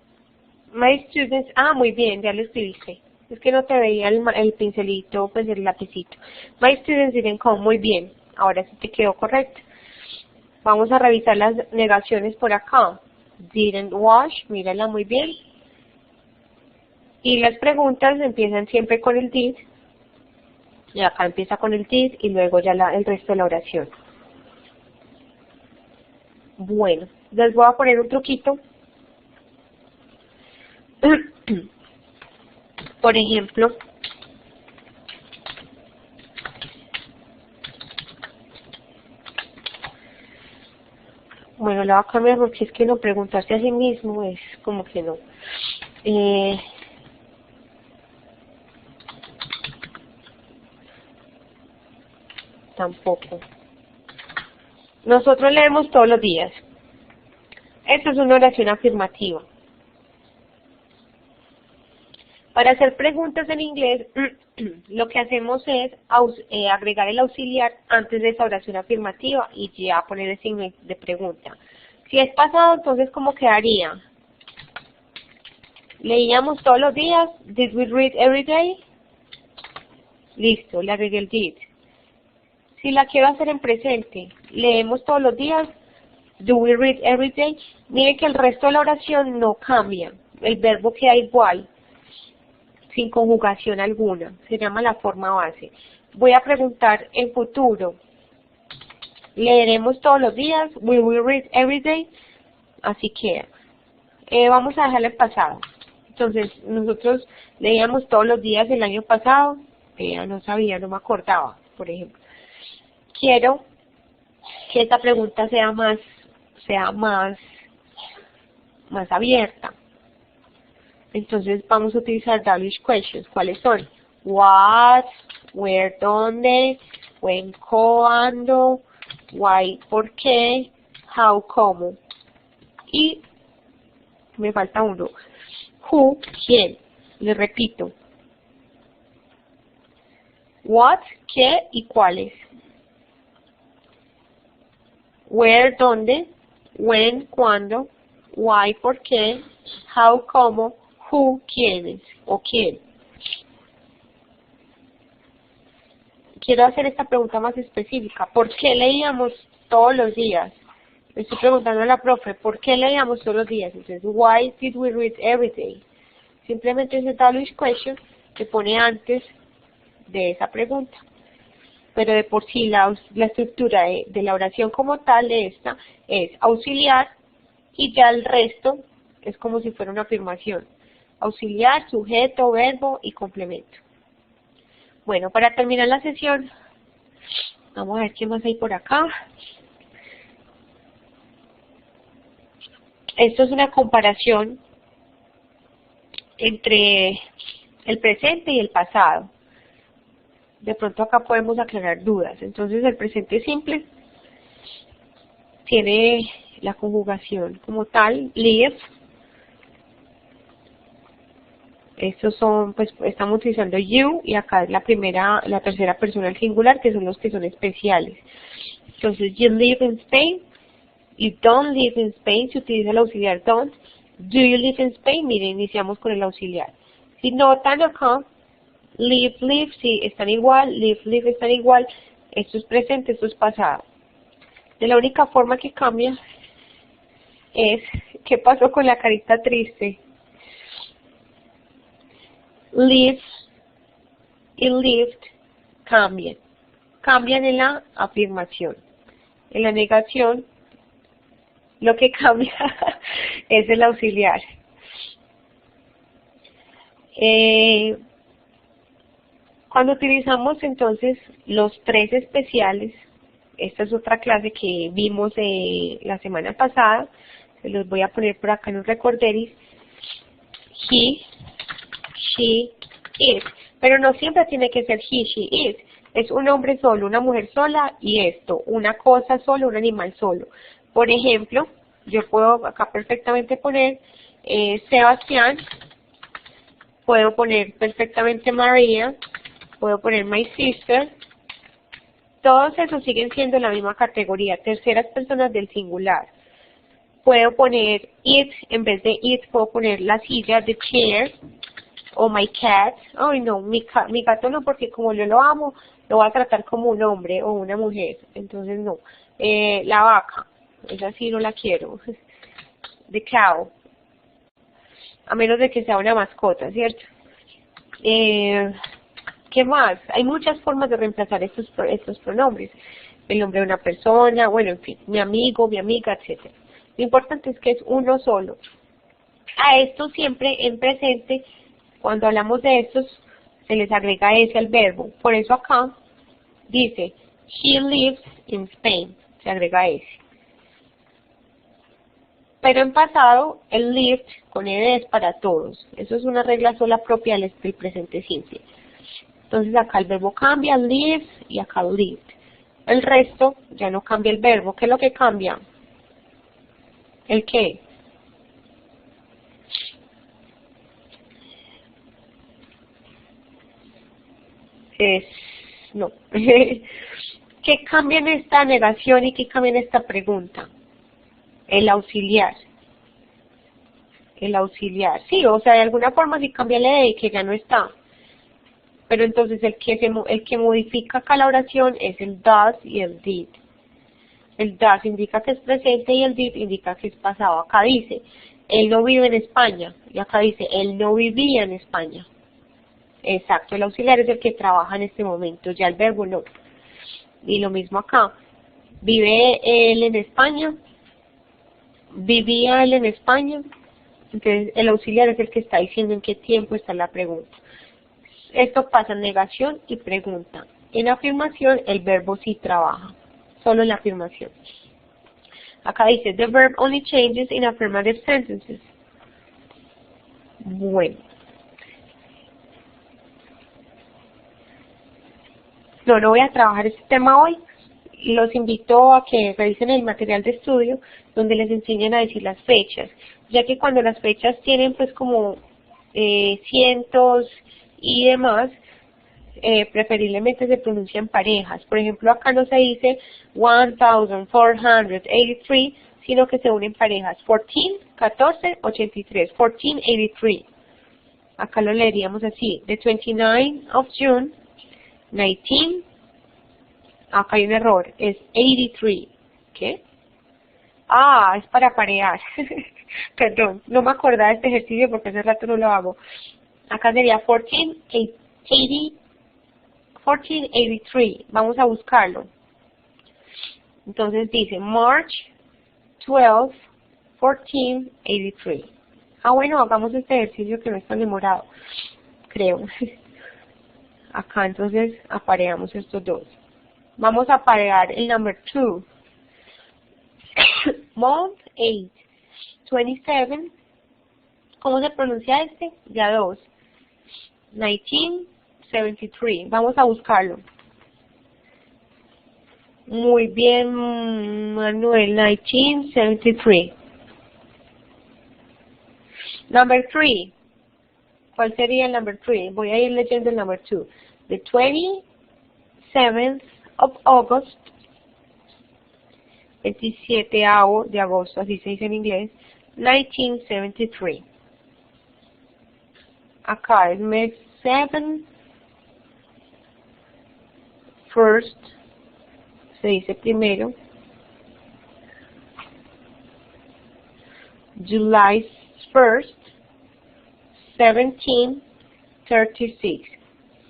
A: My students, muy bien, ya lo escribiste. Es que no te veía el pincelito, pues el lapicito. My students didn't come, muy bien. Ahora sí te quedó correcto. Vamos a revisar las negaciones por acá. Didn't wash, mírala muy bien. Y las preguntas empiezan siempre con el did. Y acá empieza con el did y luego ya el resto de la oración. Bueno, les voy a poner un truquito. Por ejemplo, bueno, la voy a cambiar porque es que no preguntarse a sí mismo es como que no. Tampoco. Nosotros leemos todos los días. Esto es una oración afirmativa. Para hacer preguntas en inglés, lo que hacemos es agregar el auxiliar antes de esa oración afirmativa y ya poner el signo de pregunta. Si es pasado, entonces, ¿cómo quedaría? Leíamos todos los días. Did we read every day? Listo, le agregué el did. Si la quiero hacer en presente, leemos todos los días. Do we read every day? Miren que el resto de la oración no cambia. El verbo queda igual, sin conjugación alguna. Se llama la forma base. Voy a preguntar en futuro. ¿Leeremos todos los días? Will we read every day? Así queda. Vamos a dejarle el pasado. Entonces, nosotros leíamos todos los días el año pasado. No sabía, no me acordaba, por ejemplo. Quiero que esta pregunta sea más abierta. Entonces vamos a utilizar WH questions. ¿Cuáles son? What, where, dónde, when, cuándo, why, por qué, how, cómo. Y me falta uno. Who, quién. Les repito. What, qué y cuáles. Where, dónde, when, cuándo, why, por qué, how, cómo, who, quiénes o quién. Quiero hacer esta pregunta más específica. ¿Por qué leíamos todos los días? Le estoy preguntando a la profe, ¿por qué leíamos todos los días? Entonces, why did we read every day? Simplemente ese WH question se pone antes de esa pregunta. Pero de por sí la estructura de la oración como tal de esta es auxiliar y ya el resto es como si fuera una afirmación. Auxiliar, sujeto, verbo y complemento. Bueno, para terminar la sesión, vamos a ver qué más hay por acá. Esto es una comparación entre el presente y el pasado. De pronto acá podemos aclarar dudas. Entonces el presente simple tiene la conjugación como tal, live. Estos son, pues estamos utilizando you y acá es la tercera persona al singular, que son los que son especiales. Entonces, you live in Spain, you don't live in Spain, se utiliza el auxiliar don't. Do you live in Spain? Miren, iniciamos con el auxiliar. Si notan acá, live, live, sí, están igual, live, live, están igual. Esto es presente, esto es pasado. De la única forma que cambia es, ¿qué pasó con la carita triste? Live y lived cambian en la afirmación. En la negación, lo que cambia es el auxiliar. Cuando utilizamos entonces los tres especiales, esta es otra clase que vimos la semana pasada, se los voy a poner por acá en un recorderis. He, she, it. Pero no siempre tiene que ser he, she, it. Es un hombre solo, una mujer sola y esto, una cosa solo, un animal solo. Por ejemplo, yo puedo acá perfectamente poner Sebastián, puedo poner perfectamente María, puedo poner my sister. Todos esos siguen siendo la misma categoría, terceras personas del singular. Puedo poner it, en vez de it puedo poner la silla, the chair, o my cat. Ay no, mi gato no, porque como yo lo amo, lo voy a tratar como un hombre o una mujer, entonces no. La vaca, esa sí no la quiero. the cow, a menos de que sea una mascota, ¿cierto? ¿Qué más? Hay muchas formas de reemplazar estos pronombres. El nombre de una persona, bueno, en fin, mi amigo, mi amiga, etc. Lo importante es que es uno solo. A esto siempre en presente, cuando hablamos de estos, se les agrega S al verbo. Por eso acá dice, he lives in Spain, se agrega S. Pero en pasado, el lived con ed es para todos. Eso es una regla sola propia del presente simple. Entonces acá el verbo cambia, lives, y acá lived. El resto ya no cambia el verbo. ¿Qué es lo que cambia? ¿El qué? No. ¿Qué cambia en esta negación y qué cambia en esta pregunta? El auxiliar. El auxiliar. Sí, o sea, de alguna forma sí cambia la de que ya no está. Pero entonces el que modifica acá la oración es el does y el did. El does indica que es presente y el did indica que es pasado. Acá dice, él no vive en España. Y acá dice, él no vivía en España. Exacto, el auxiliar es el que trabaja en este momento, ya el verbo no. Y lo mismo acá. ¿Vive él en España? ¿Vivía él en España? Entonces el auxiliar es el que está diciendo en qué tiempo está la pregunta. Esto pasa en negación y pregunta. En afirmación el verbo sí trabaja, solo en la afirmación. Acá dice, the verb only changes in affirmative sentences. Bueno. No voy a trabajar este tema hoy. Los invito a que revisen el material de estudio donde les enseñan a decir las fechas, ya que cuando las fechas tienen pues como cientos y demás, preferiblemente se pronuncian parejas. Por ejemplo, acá no se dice 1483, sino que se unen parejas 14, 83, 1483. Acá lo leeríamos así, the 29 of June, 19, acá hay un error, es 83. ¿Qué? Ah, es para parear. Perdón, no me acordaba de este ejercicio porque hace rato no lo hago. Acá sería 1483. Vamos a buscarlo. Entonces dice March 12, 1483. Ah, bueno, hagamos este ejercicio que no es tan demorado, creo. Acá entonces apareamos estos dos. Vamos a aparear el number 2. Month 8, 27. ¿Cómo se pronuncia este? Ya 2. 1973. Vamos a buscarlo. Muy bien, Manuel. 1973. Number 3. ¿Cuál sería el number 3? Voy a ir leyendo el number 2. The 27th of August. 27 de agosto, así se dice en inglés. 1973. Acá es mes 7. First. Se dice primero. July 1st. 1736.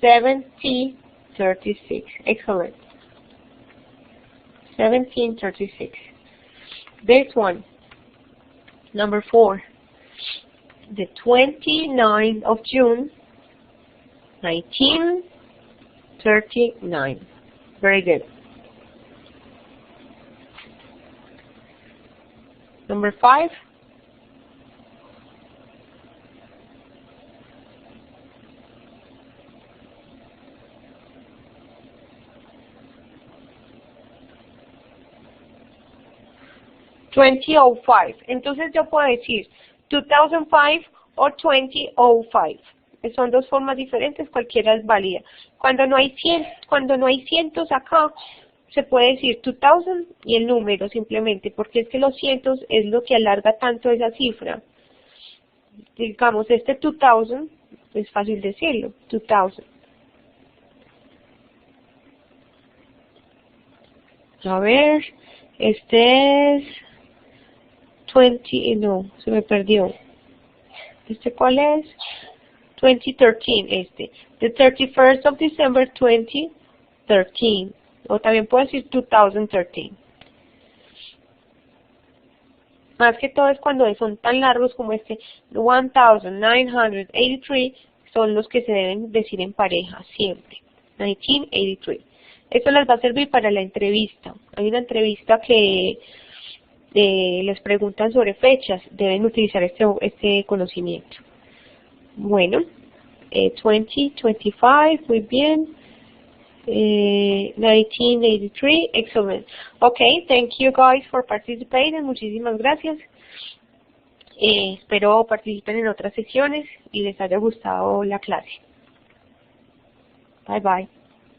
A: 1736. Excellent. 1736. This one. Number 4. The 29th of June. 1939. Very good. Number 5. $20.05. Entonces yo puedo decir 2005 o 20.05. Son dos formas diferentes, cualquiera es válida. Cuando no hay cientos acá, se puede decir 2000 y el número simplemente, porque es que los cientos es lo que alarga tanto esa cifra. Digamos, este 2000, es fácil decirlo, 2000. A ver, este es 20, no, se me perdió. ¿Este cuál es? 2013, este. The 31st of December 2013. O también puedo decir 2013. Más que todo es cuando son tan largos como este 1983, son los que se deben decir en pareja, siempre. 1983. Esto les va a servir para la entrevista. Hay una entrevista que les preguntan sobre fechas, deben utilizar este conocimiento. Bueno, 2025, muy bien. 1983, excellent. Okay, thank you guys for participating. Muchísimas gracias. Espero participen en otras sesiones y les haya gustado la clase. Bye bye.